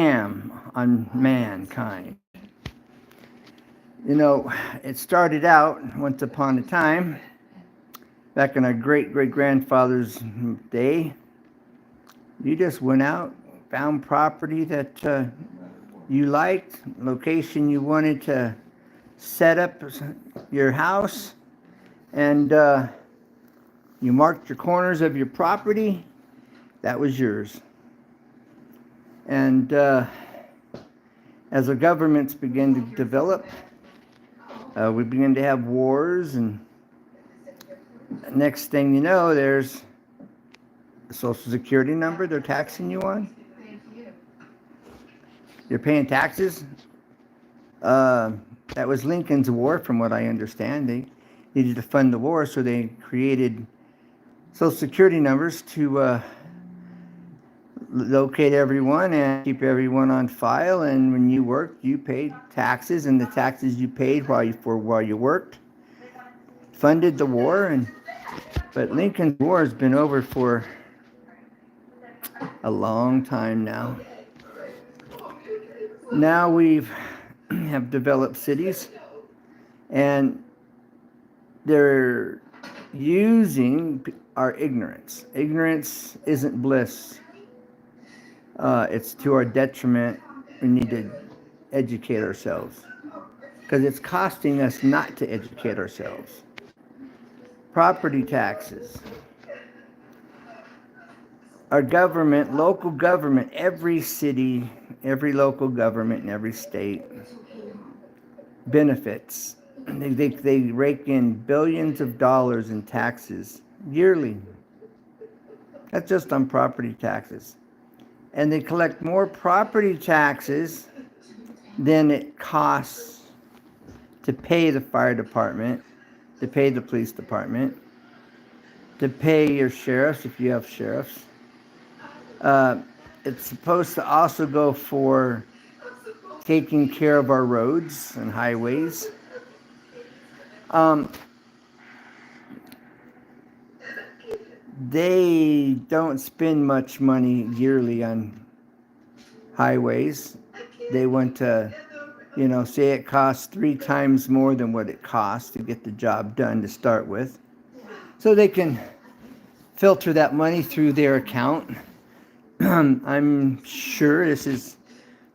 scam on mankind. You know, it started out once upon a time, back in our great-great-grandfather's day. You just went out, found property that you liked, location you wanted to set up your house, and you marked your corners of your property. That was yours. And as the governments began to develop, we began to have wars, and next thing you know, there's a social security number they're taxing you on. You're paying taxes. That was Lincoln's war, from what I understand. They needed to fund the war, so they created social security numbers to locate everyone and keep everyone on file. And when you worked, you paid taxes, and the taxes you paid while you worked funded the war. But Lincoln's war has been over for a long time now. Now have developed cities, and they're using our ignorance. Ignorance isn't bliss. It's to our detriment. We need to educate ourselves, because it's costing us not to educate ourselves. Property taxes. Our government, local government, every city, every local government in every state benefits. They rake in billions of dollars in taxes yearly. That's just on property taxes. And they collect more property taxes than it costs to pay the fire department, to pay the police department, to pay your sheriffs if you have sheriffs. It's supposed to also go for taking care of our roads and highways. They don't spend much money yearly on highways. They want to, say it costs 3 times more than what it costs to get the job done to start with. So they can filter that money through their account. I'm sure, this is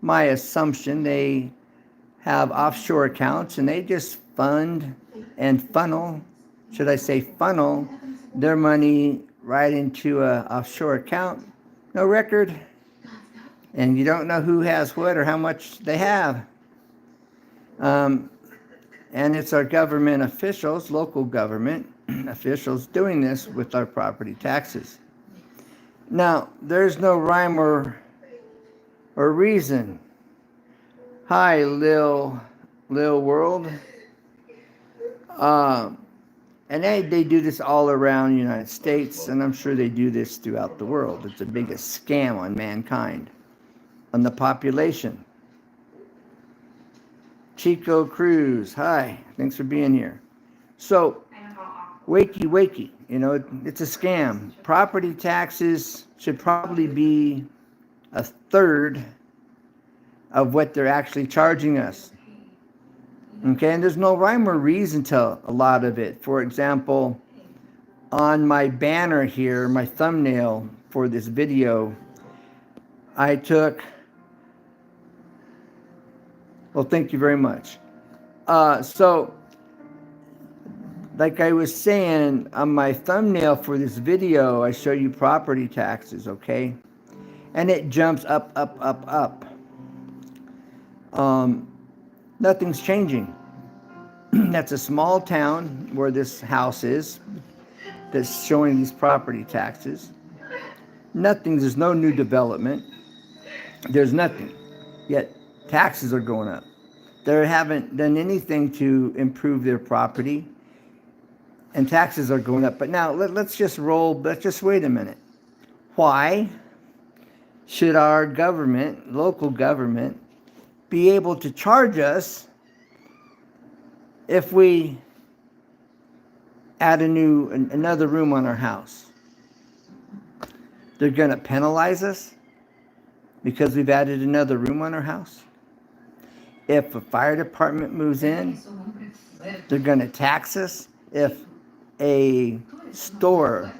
my assumption, they have offshore accounts, and they just fund and funnel their money right into an offshore account. No record, and you don't know who has what or how much they have. And it's our government officials, local government officials, doing this with our property taxes. Now, there's no rhyme or reason. Hi, Lil World. And they do this all around the United States, and I'm sure they do this throughout the world. It's the biggest scam on mankind, on the population. Chico Cruz, hi, thanks for being here. So, wakey, it's a scam. Property taxes should probably be 1/3 of what they're actually charging us. Okay, and there's no rhyme or reason to a lot of it. For example, on my banner here, my thumbnail for this video, I took, well, thank you very much. So, like I was saying, on my thumbnail for this video, I show you property taxes, okay? And it jumps up. Nothing's changing. That's a small town where this house is that's showing these property taxes. There's no new development. There's nothing. Yet taxes are going up. They haven't done anything to improve their property, and taxes are going up. But now let's just wait a minute. Why should our government, local government, be able to charge us if we add another room on our house? They're going to penalize us? because we've added another room on our house. If a fire department moves in, they're going to tax us. If a store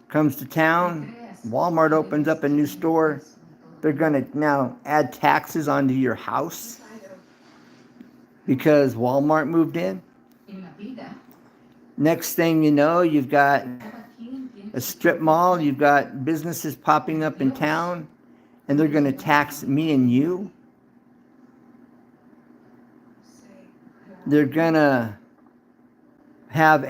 comes to town, Walmart opens up a new store, they're going to now add taxes onto your house because Walmart moved in. Next thing you know, you've got a strip mall, you've got businesses popping up in town, and they're going to tax me and you. They're going to have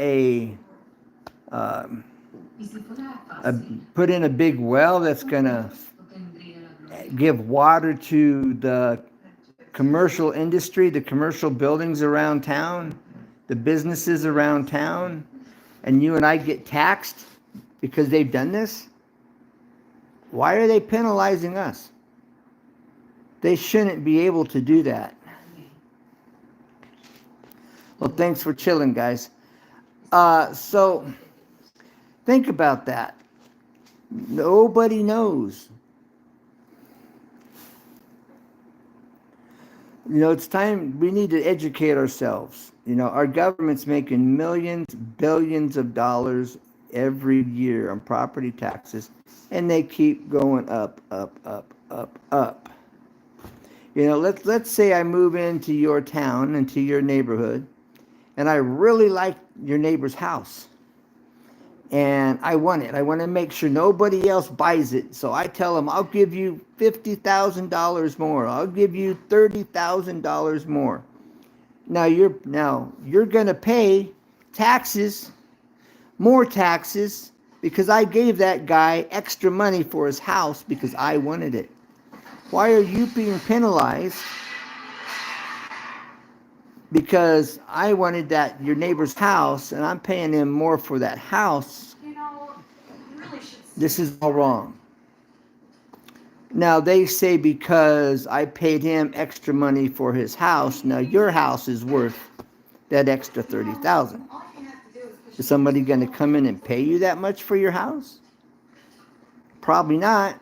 put in a big well that's going to give water to the commercial industry, the commercial buildings around town, the businesses around town, and you and I get taxed because they've done this? Why are they penalizing us? They shouldn't be able to do that. Well, thanks for chilling, guys. So, think about that. Nobody knows. You know, it's time, we need to educate ourselves. You know, our government's making millions, billions of dollars every year on property taxes, and they keep going up, up, up, up, up. You know, let's say I move into your town, into your neighborhood, and I really like your neighbor's house. And I want it. I want to make sure nobody else buys it. So I tell them, I'll give you $50,000 more. I'll give you $30,000 more. Now you're going to pay taxes, more taxes, because I gave that guy extra money for his house because I wanted it. Why are you being penalized? Because I wanted that your neighbor's house, and I'm paying him more for that house. You know, you really should. This is all wrong. Now they say because I paid him extra money for his house, now your house is worth that extra $30,000. Is somebody going to come in and pay you that much for your house? Probably not.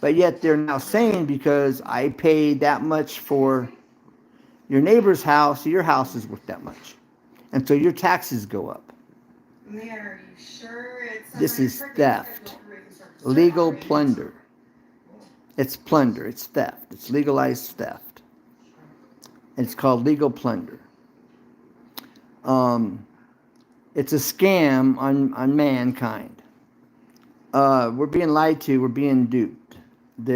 But yet they're now saying because I paid that much for your neighbor's house, your house is worth that much. And so your taxes go up. Are you sure it's this is theft. Legal plunder. It's plunder. It's theft. It's legalized theft. It's called legal plunder. It's a scam on mankind. We're being lied to. We're being duped. It's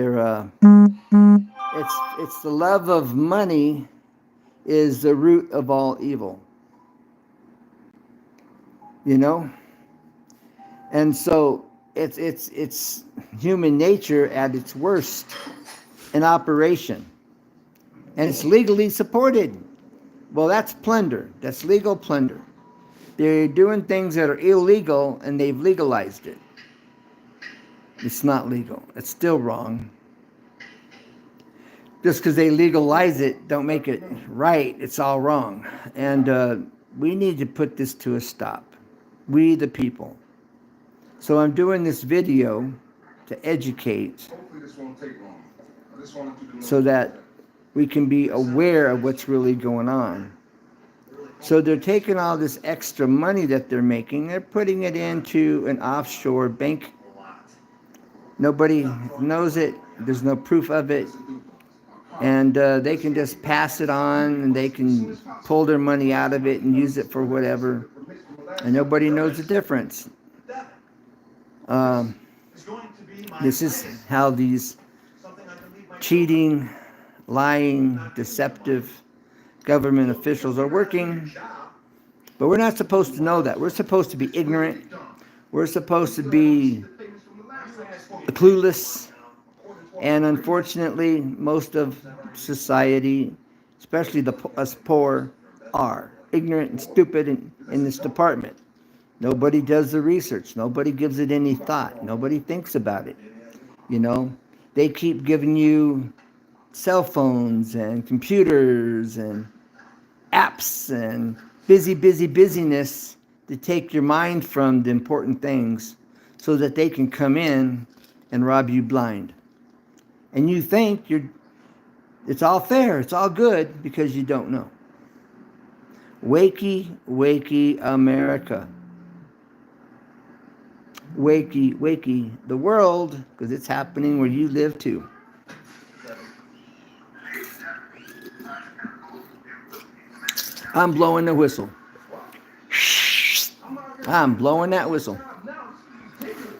the love of money is the root of all evil. You know? And so it's human nature at its worst in operation. And it's legally supported. Well, that's plunder. That's legal plunder. They're doing things that are illegal and they've legalized it. It's not legal. It's still wrong. Just because they legalize it, don't make it right. It's all wrong. And we need to put this to a stop. We the people. So I'm doing this video to educate. Hopefully this won't take long. I just wanted you to know so that we can be aware of what's really going on. So they're taking all this extra money that they're making, they're putting it into an offshore bank. Nobody knows it. There's no proof of it. And they can just pass it on, and they can pull their money out of it and use it for whatever. And nobody knows the difference. This is how these cheating, lying, deceptive government officials are working. But we're not supposed to know that. We're supposed to be ignorant. We're supposed to be clueless. And unfortunately, most of society, especially us poor, are ignorant and stupid in this department. Nobody does the research. Nobody gives it any thought. Nobody thinks about it. You know, they keep giving you cell phones and computers and apps and busyness to take your mind from the important things so that they can come in and rob you blind. And you think it's all fair, it's all good because you don't know. Wakey, wakey, America. Wakey, wakey, the world, because it's happening where you live too. I'm blowing the whistle. I'm blowing that whistle.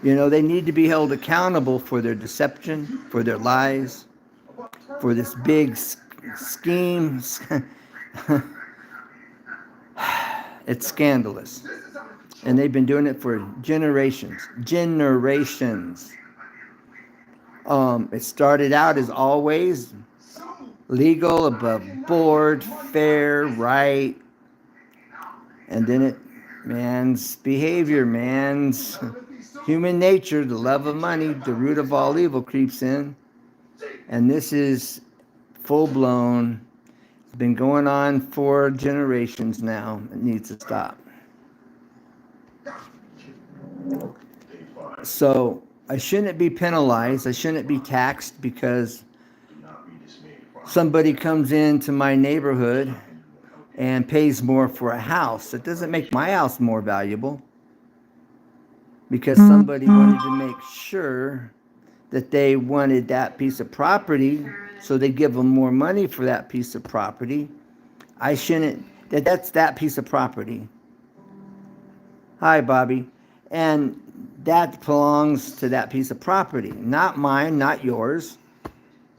You know, they need to be held accountable for their deception, for their lies, for this big scheme. It's scandalous. And they've been doing it for generations. Generations. It started out as always legal, above board, fair, right. And then man's behavior, man's human nature, the love of money, the root of all evil creeps in. And this is full-blown. It's been going on for generations now. It needs to stop. So I shouldn't be penalized. I shouldn't be taxed because somebody comes into my neighborhood and pays more for a house. It doesn't make my house more valuable because somebody wanted to make sure that they wanted that piece of property, so they give them more money for that piece of property. I shouldn't, that's that piece of property. Hi, Bobby. And that belongs to that piece of property, not mine, not yours,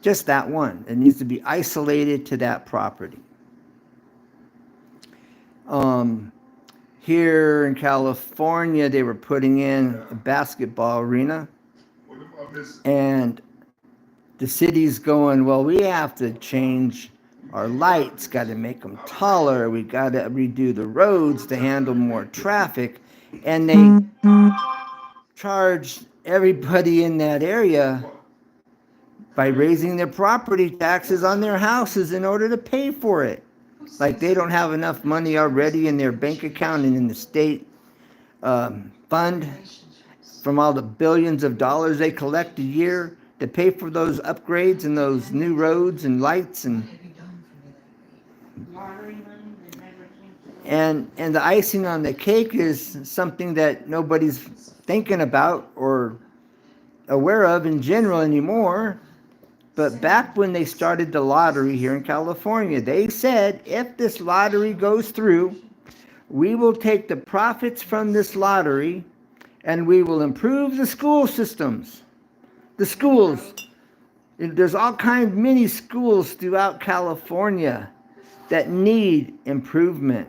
just that one. It needs to be isolated to that property. Here in California, they were putting in a basketball arena, and the city's going, well, we have to change our lights, got to make them taller, we got to redo the roads to handle more traffic, and they charge everybody in that area by raising their property taxes on their houses in order to pay for it. Like they don't have enough money already in their bank account and in the state fund from all the billions of dollars they collect a year to pay for those upgrades and those new roads and lights and the icing on the cake is something that nobody's thinking about or aware of in general anymore. But back when they started the lottery here in California, they said, if this lottery goes through, we will take the profits from this lottery and we will improve the school systems. The schools. There's all kinds of many schools throughout California that need improvement.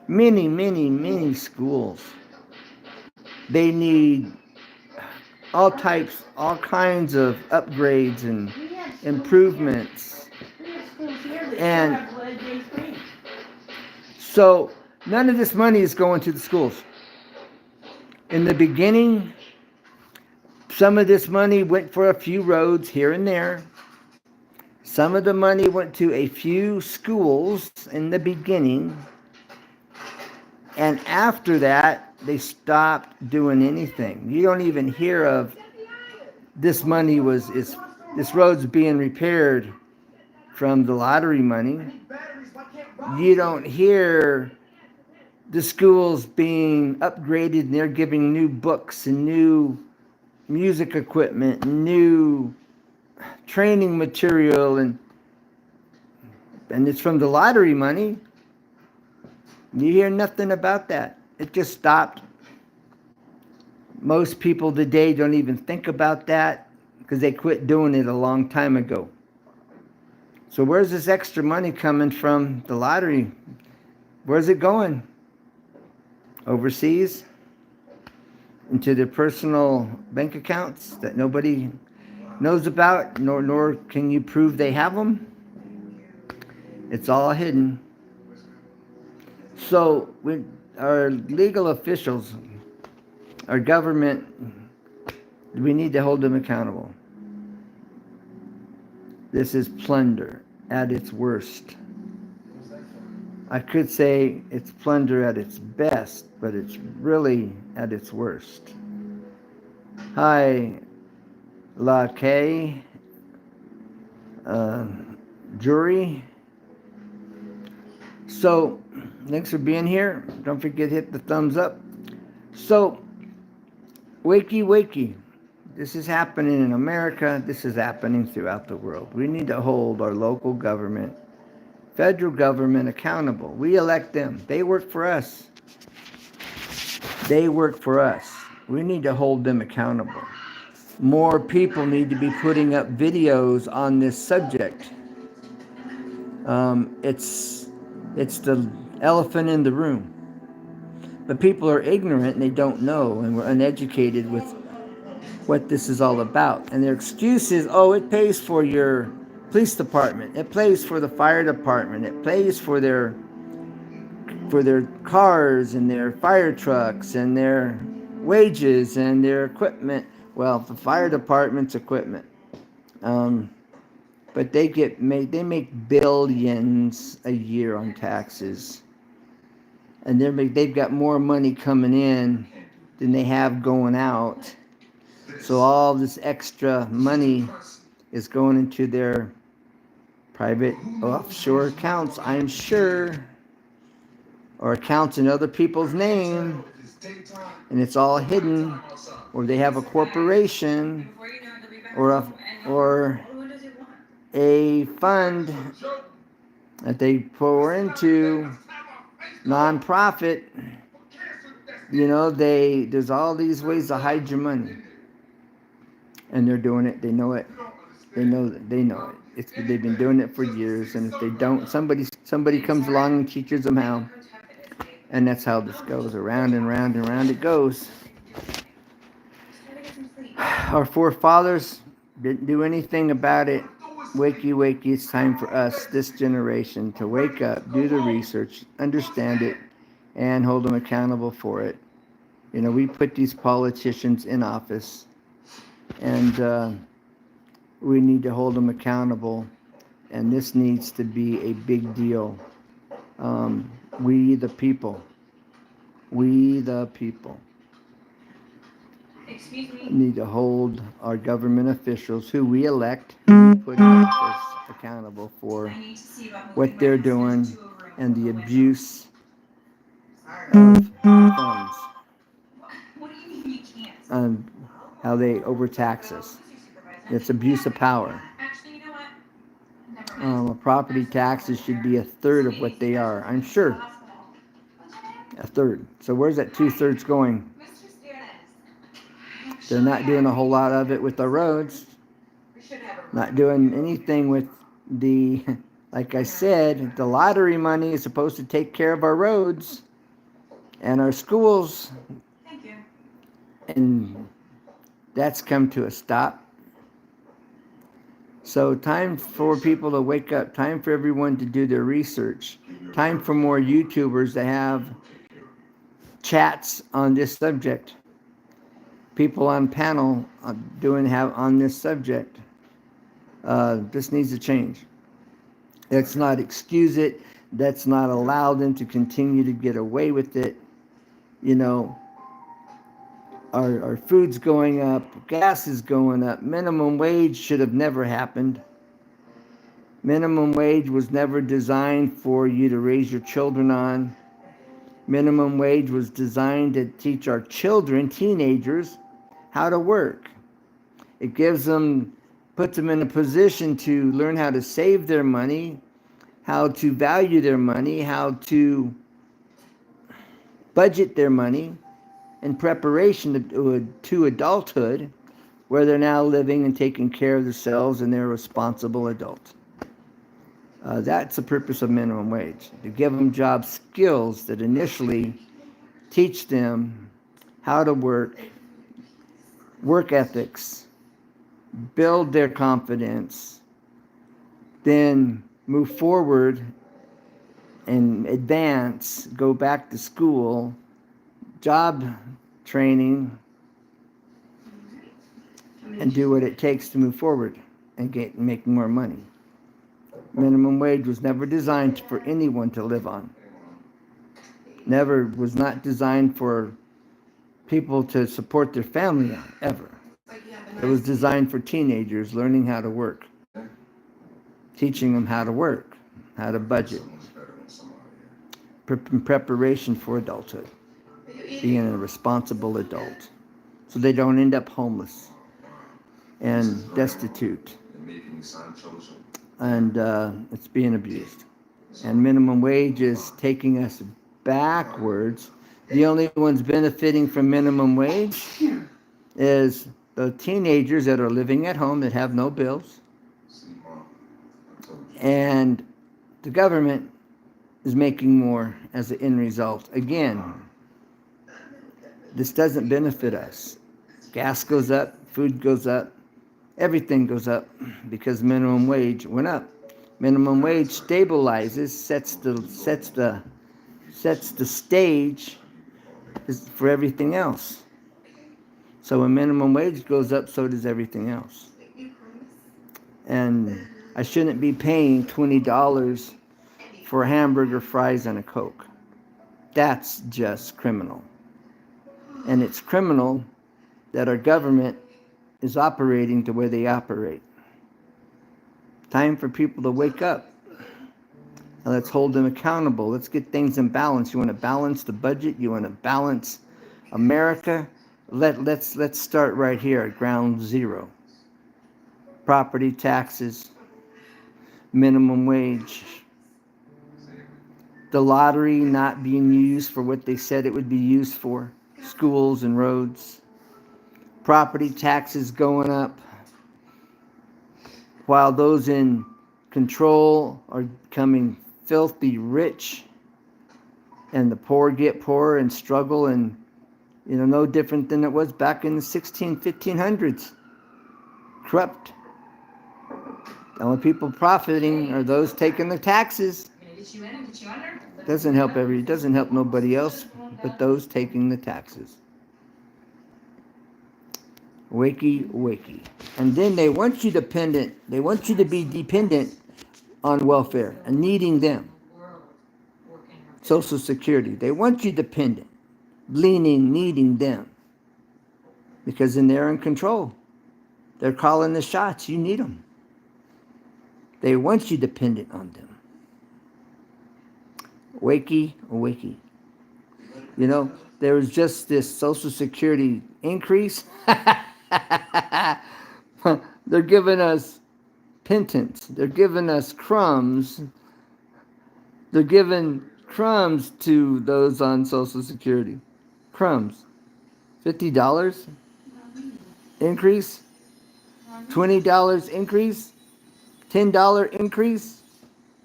Many, many, many schools. They need all kinds of upgrades and improvements. And so none of this money is going to the schools. In the beginning, some of this money went for a few roads here and there. Some of the money went to a few schools in the beginning. And after that, they stopped doing anything. You don't even hear of this money this road's being repaired from the lottery money. You don't hear the schools being upgraded and they're giving new books and new music equipment, new training material, and it's from the lottery money. You hear nothing about that. It just stopped. Most people today don't even think about that because they quit doing it a long time ago. So where's this extra money coming from the lottery? Where's it going? Overseas? Into their personal bank accounts that nobody knows about, nor can you prove they have them? It's all hidden. So our legal officials, our government, we need to hold them accountable. This is plunder at its worst. I could say it's plunder at its best, but it's really at its worst. Hi, La Kay, Jury. So, thanks for being here. Don't forget to hit the thumbs up. So, wakey, wakey. This is happening in America. This is happening throughout the world. We need to hold our local government, federal government accountable. We elect them. They work for us. They work for us. We need to hold them accountable. More people need to be putting up videos on this subject. It's the elephant in the room. But people are ignorant and they don't know, and we're uneducated with what this is all about. And their excuse is, oh, it pays for your police department. It pays for the fire department. It pays for their cars and their fire trucks and their wages and their equipment. Well, the fire department's equipment. But they make billions a year on taxes. And they've got more money coming in than they have going out. So all this extra money is going into their private offshore accounts, I'm sure, or accounts in other people's name, and it's all hidden, or they have a corporation or a fund that they pour into nonprofit. You know, there's all these ways to hide your money, and they're doing it. They know it. They know it. They've been doing it for years, and if they don't, somebody comes along and teaches them how, and that's how this goes. Around and round and round it goes. Our forefathers didn't do anything about it. Wakey, wakey, it's time for us, this generation, to wake up, do the research, understand it, and hold them accountable for it. You know, we put these politicians in office, and we need to hold them accountable, and this needs to be a big deal. We the people need to hold our government officials who we elect, put in office, accountable for what they're doing and the abuse of funds and how they overtax us. It's abuse of power. Property taxes should be 1/3 of what they are, I'm sure. 1/3. So where's that 2/3 going? They're not doing a whole lot of it with the roads. Not doing anything with the, like I said, the lottery money is supposed to take care of our roads and our schools. Thank you. And that's come to a stop. So time for people to wake up. Time for everyone to do their research. Time for more YouTubers to have chats on this subject. People on panel on this subject. This needs to change. Let's not excuse it. Let's not allow them to continue to get away with it. You know, our food's going up, gas is going up, minimum wage should have never happened. Minimum wage was never designed for you to raise your children on. Minimum wage was designed to teach our children, teenagers, how to work. It puts them in a position to learn how to save their money, how to value their money, how to budget their money in preparation to adulthood, where they're now living and taking care of themselves and they're responsible adults. That's the purpose of minimum wage, to give them job skills that initially teach them how to work ethics, build their confidence, then move forward and advance, go back to school, job training, and do what it takes to move forward and make more money. Minimum wage was never designed for anyone to live on. Was not designed for people to support their family on, ever. It was designed for teenagers learning how to work, teaching them how to work, how to budget, Someone's better than somebody. in preparation for adulthood, being a responsible adult, so they don't end up homeless and destitute, They're making me sign chosen. and it's being abused. And minimum wage is taking us backwards. The only ones benefiting from minimum wage is the teenagers that are living at home that have no bills, See, Mom, I told you. and the government is making more as an end result. Again, this doesn't benefit us. Gas goes up, food goes up, everything goes up because minimum wage went up. Minimum wage stabilizes, sets the stage for everything else. So when minimum wage goes up, so does everything else. And I shouldn't be paying $20 for a hamburger, fries, and a Coke. That's just criminal. And it's criminal that our government is operating the way they operate. Time for people to wake up. And let's hold them accountable. Let's get things in balance. You want to balance the budget? You want to balance America? Let's start right here at ground zero. Property taxes, minimum wage, the lottery not being used for what they said it would be used for, schools and roads, property taxes going up, while those in control are becoming filthy rich, and the poor get poorer and struggle, and no different than it was back in the 1500s. Corrupt. The only people profiting are those taking the taxes. Doesn't help nobody else but those taking the taxes. Wakey, wakey. And then they want you dependent. They want you to be dependent on welfare and needing them. Social Security. They want you dependent, needing them. Because then they're in control. They're calling the shots. You need them. They want you dependent on them. Wakey, wakey. There was just this Social Security increase. They're giving us pittance. They're giving us crumbs. They're giving crumbs to those on Social Security. Crumbs. $50 increase. $20 increase. $10 increase.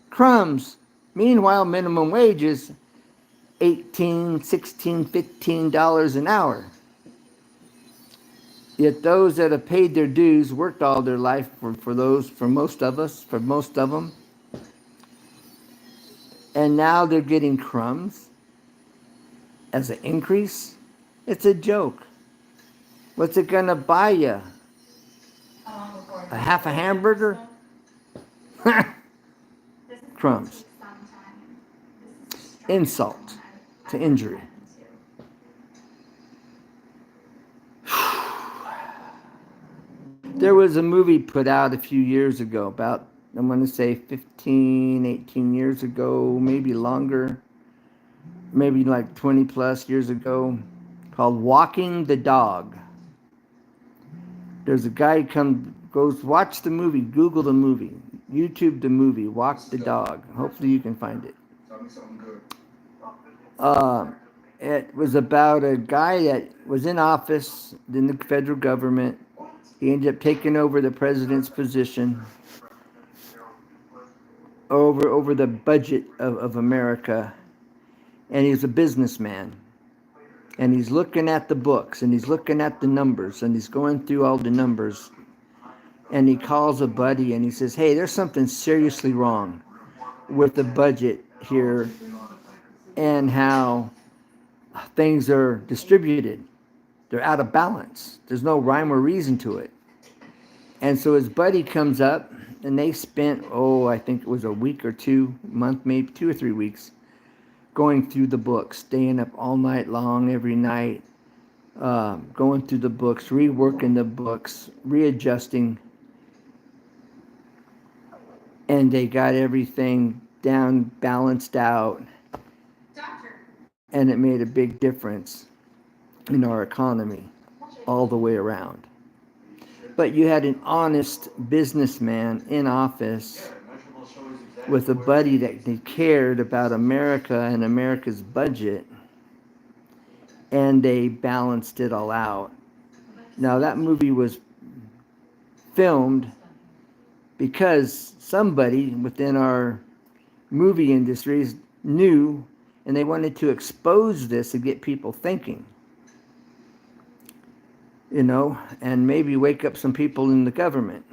Crumbs. Meanwhile, minimum wage is $18, $16, $15 an hour. Yet those that have paid their dues, worked all their life for most of them, and now they're getting crumbs as an increase. It's a joke. What's it gonna buy you? A half a hamburger? Crumbs. Insult to injury. There was a movie put out a few years ago, about, I'm going to say 15, 18 years ago, maybe longer, maybe like 20 plus years ago, called Walking the Dog. There's a guy goes watch the movie, Google the movie, YouTube the movie, Walk the Dog. Hopefully you can find it. Tell me something good. It was about a guy that was in office in the federal government. He ended up taking over the president's position over the budget of America. And he's a businessman. And he's looking at the books, and he's looking at the numbers, and he's going through all the numbers. And he calls a buddy and he says, hey, there's something seriously wrong with the budget here and how things are distributed. They're out of balance. There's no rhyme or reason to it. And so his buddy comes up, and they spent, I think it was a week or 2 months, maybe 2 or 3 weeks, going through the books, staying up all night long, every night, going through the books, reworking the books, readjusting, and they got everything down, balanced out, Doctor. and it made a big difference in our economy all the way around. But you had an honest businessman in office with a buddy that cared about America and America's budget, and they balanced it all out. Now, that movie was filmed because somebody within our movie industries knew, and they wanted to expose this and get people thinking, you know, and maybe wake up some people in the government.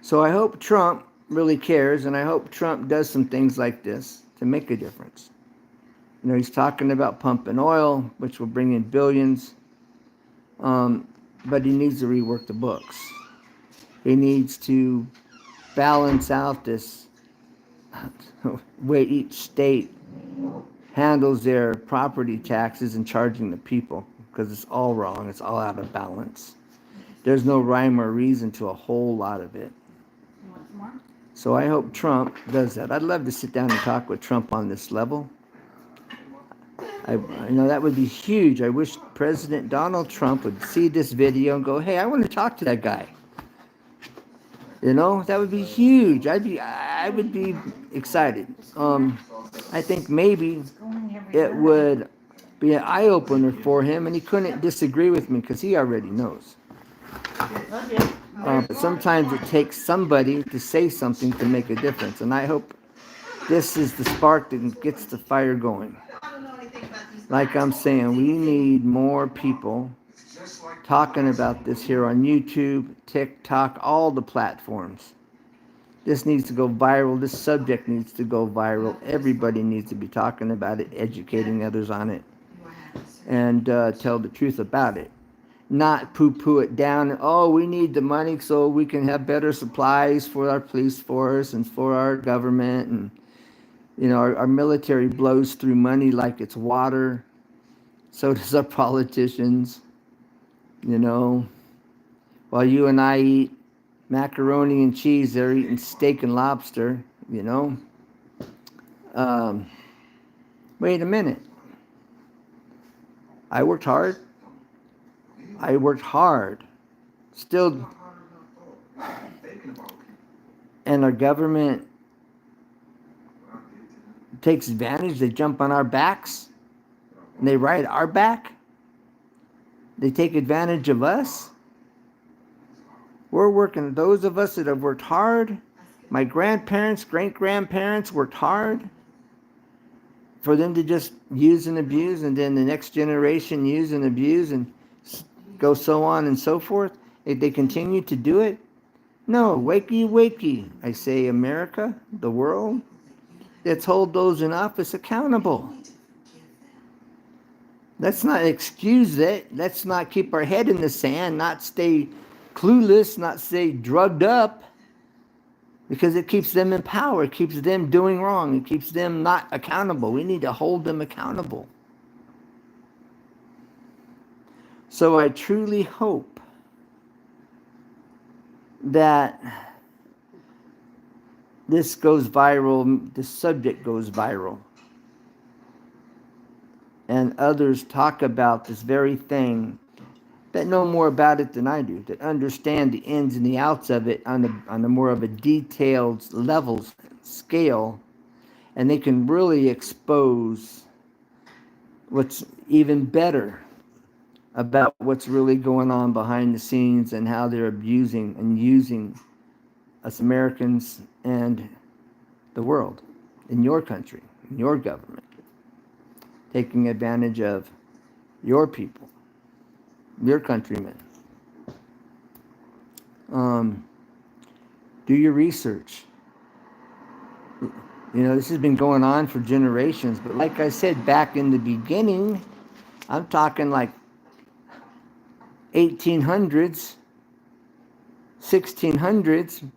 So I hope Trump really cares, and I hope Trump does some things like this to make a difference. You know, he's talking about pumping oil, which will bring in billions, but he needs to rework the books. He needs to balance out this way each state handles their property taxes and charging the people, because it's all wrong. It's all out of balance. There's no rhyme or reason to a whole lot of it. You want some more? So I hope Trump does that. I'd love to sit down and talk with Trump on this level. You know, that would be huge. I wish President Donald Trump would see this video and go, hey, I want to talk to that guy. You know, that would be huge. I would be excited. I think maybe it would be an eye-opener for him, and he couldn't disagree with me because he already knows. But sometimes it takes somebody to say something to make a difference, and I hope this is the spark that gets the fire going. Like I'm saying, we need more people talking about this here on YouTube, TikTok, all the platforms. This needs to go viral. This subject needs to go viral. Everybody needs to be talking about it, educating others on it, and tell the truth about it. Not poo-poo it down. Oh, we need the money so we can have better supplies for our police force and for our government. And, you know, our military blows through money like it's water. So does our politicians. You know, while you and I eat macaroni and cheese, they're eating steak and lobster, you know. Wait a minute. I worked hard. Still, and our government takes advantage. They jump on our backs and they ride our back. They take advantage of us. We're working, those of us that have worked hard, my grandparents, great-grandparents worked hard, for them to just use and abuse, and then the next generation use and abuse, and go so on and so forth. If they continue to do it, no, wakey, wakey. I say America, the world, let's hold those in office accountable. Let's not excuse it. Let's not keep our head in the sand, not stay clueless, not stay drugged up, because it keeps them in power. It keeps them doing wrong. It keeps them not accountable. We need to hold them accountable. So I truly hope that this goes viral, this subject goes viral, and others talk about this very thing that know more about it than I do, that understand the ins and the outs of it on a more of a detailed level scale, and they can really expose what's even better about what's really going on behind the scenes and how they're abusing and using us Americans and the world, in your country, in your government, taking advantage of your people, your countrymen. Do your research. You know, this has been going on for generations, but like I said, back in the beginning, I'm talking like 1800s, 1600s,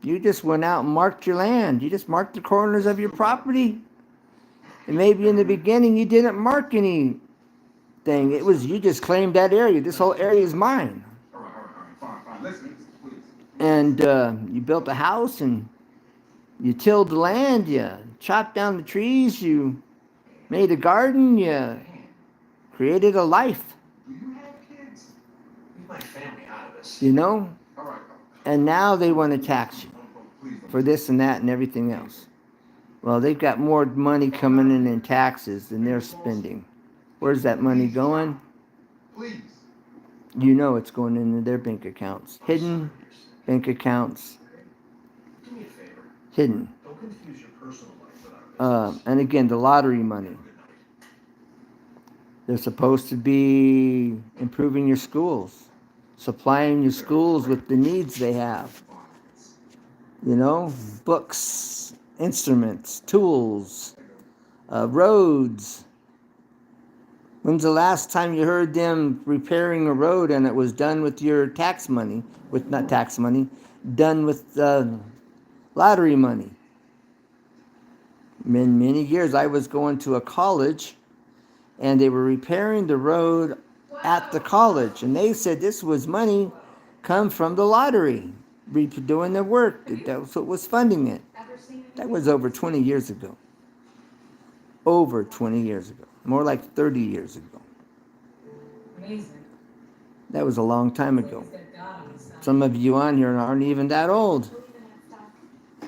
you just went out and marked your land. You just marked the corners of your property. And maybe in the beginning you didn't mark anything thing. It was, you just claimed that area. This whole area is mine. All right, fine. Listen, please. And you built a house and you tilled the land, you chopped down the trees, you made a garden, you created a life, Do you have kids? Leave my family out of this. you know? All right. And now they want to tax you Please don't. for this and that and everything else. Well, they've got more money coming in taxes than they're spending. Where's that money going? Please. You know it's going into their bank accounts. Hidden bank accounts. Do me a favor. Hidden. Don't confuse your personal life with our business. And again, the lottery money. Good night. They're supposed to be improving your schools, supplying your schools with the needs they have. You know, books, instruments, tools, roads. When's the last time you heard them repairing a road and it was done with your tax money? Not tax money, done with lottery money. In many years, I was going to a college and they were repairing the road at the college. And they said this was money come from the lottery, doing their work. That's what was funding it. That was over 20 years ago. Over 20 years ago. More like 30 years ago. Amazing. That was a long time ago. Some of you on here aren't even that old. I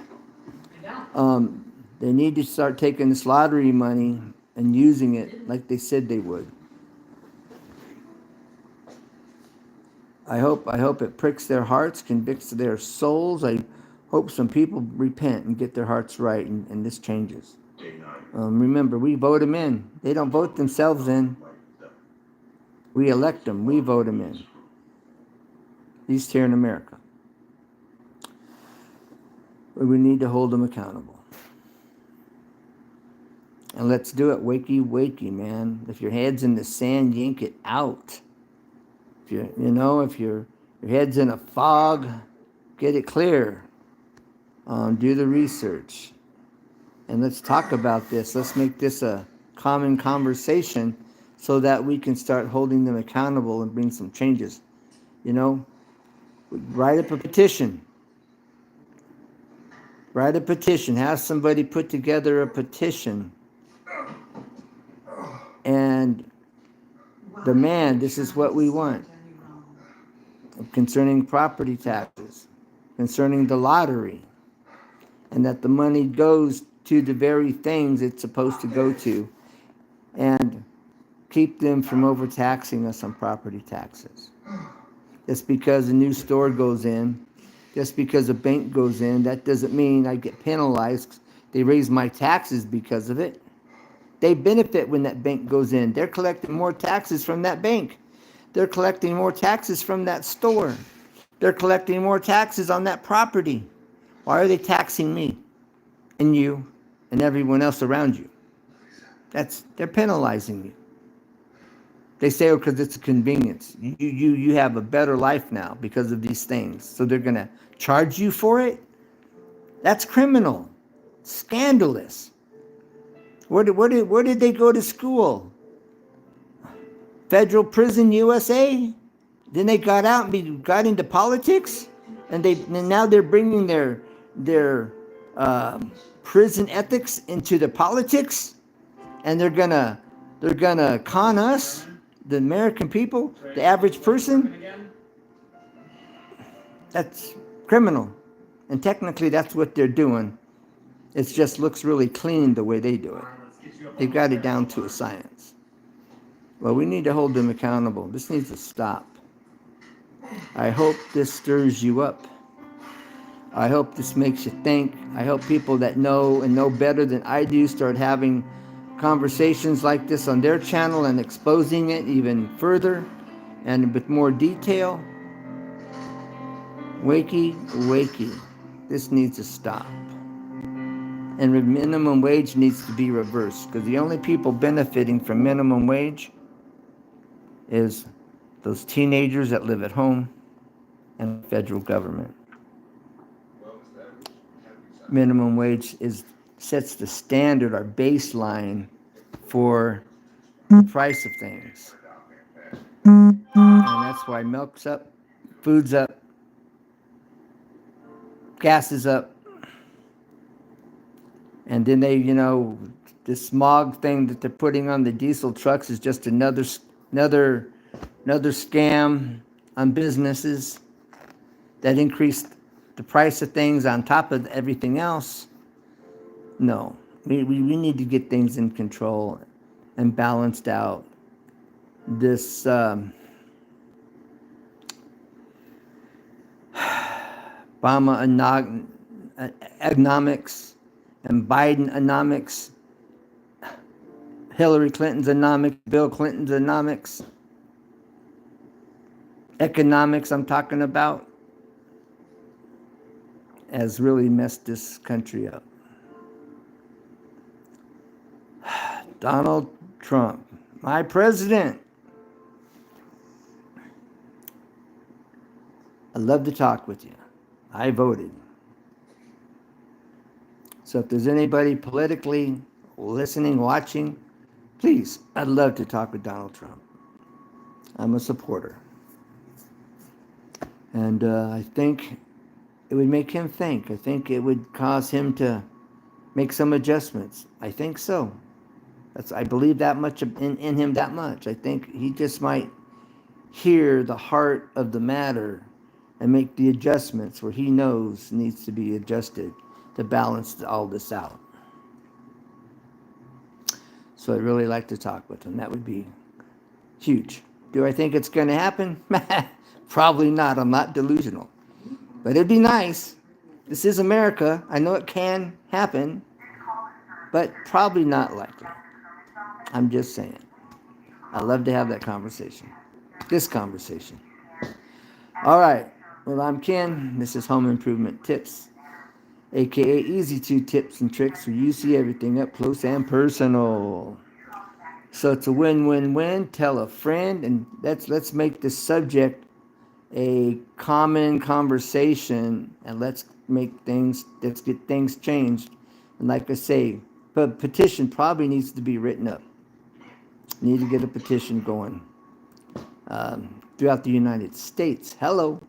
don't. They need to start taking this lottery money and using it like they said they would. I hope it pricks their hearts, convicts their souls. I hope some people repent and get their hearts right and this changes. Day 9. Remember, we vote them in. They don't vote themselves in. We elect them. We vote them in. At least here in America. But we need to hold them accountable. And let's do it wakey, wakey, man. If your head's in the sand, yank it out. If if your head's in a fog, get it clear. Do the research. And let's talk about this. Let's make this a common conversation so that we can start holding them accountable and bring some changes. Write up a petition. Write a petition. Have somebody put together a petition and demand this is what we want concerning property taxes, concerning the lottery, and that the money goes to the very things it's supposed to go to, and keep them from overtaxing us on property taxes. Just because a new store goes in, just because a bank goes in, that doesn't mean I get penalized. They raise my taxes because of it. They benefit when that bank goes in. They're collecting more taxes from that bank. They're collecting more taxes from that store. They're collecting more taxes on that property. Why are they taxing me and you and everyone else around you? They're penalizing you. They say, because it's a convenience. You have a better life now because of these things. So they're going to charge you for it? That's criminal. Scandalous. Where did they go to school? Federal Prison USA? Then they got out and got into politics? And now they're bringing their prison ethics into the politics? And they're gonna con us, the American people, the average person? That's criminal. And technically that's what they're doing. It just looks really clean the way they do it. They've got it down to a science. Well, we need to hold them accountable. This needs to stop. I hope this stirs you up. I hope this makes you think. I hope people that know and know better than I do start having conversations like this on their channel and exposing it even further and with more detail. Wakey, wakey. This needs to stop. And minimum wage needs to be reversed, because the only people benefiting from minimum wage is those teenagers that live at home and the federal government. Minimum wage sets the standard, our baseline for the price of things. And that's why milk's up, food's up, gas is up. And then the smog thing that they're putting on the diesel trucks is just another scam on businesses that increased the price of things on top of everything else. No, we need to get things in control and balanced out. This Obama economics and Biden economics, Hillary Clinton's economics, Bill Clinton's economics I'm talking about, has really messed this country up. Donald Trump, my president. I'd love to talk with you. I voted. So if there's anybody politically listening, watching, please, I'd love to talk with Donald Trump. I'm a supporter. And I think it would make him think. I think it would cause him to make some adjustments. I think so. I believe that much in him that much. I think he just might hear the heart of the matter and make the adjustments where he knows needs to be adjusted to balance all this out. So I'd really like to talk with him. That would be huge. Do I think it's going to happen? Probably not. I'm not delusional. But it'd be nice. This is America. I know it can happen, but probably not likely. I'm just saying. I'd love to have that conversation. This conversation. All right. Well, I'm Ken. This is Home Improvement Tips, aka Easy 2 Tips and Tricks where you see everything up close and personal. So it's a win-win-win. Tell a friend, and let's make this subject a common conversation, and let's get things changed. And like I say, a petition probably needs to be written up. Need to get a petition going throughout the United States. Hello.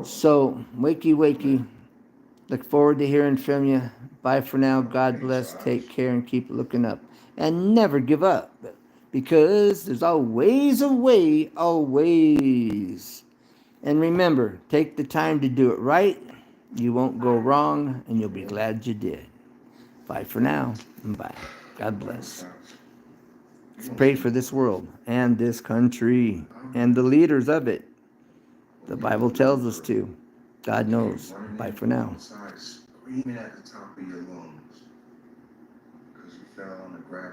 So, wakey. Look forward to hearing from you. Bye for now. God bless. Take care and keep looking up. And never give up. Because there's always a way, always. And remember, take the time to do it right. You won't go wrong, and you'll be glad you did. Bye for now. Bye. God bless. Let's pray for this world and this country and the leaders of it. The Bible tells us to. God knows. Bye for now. Screaming at the top of your lungs because you fell on the grass.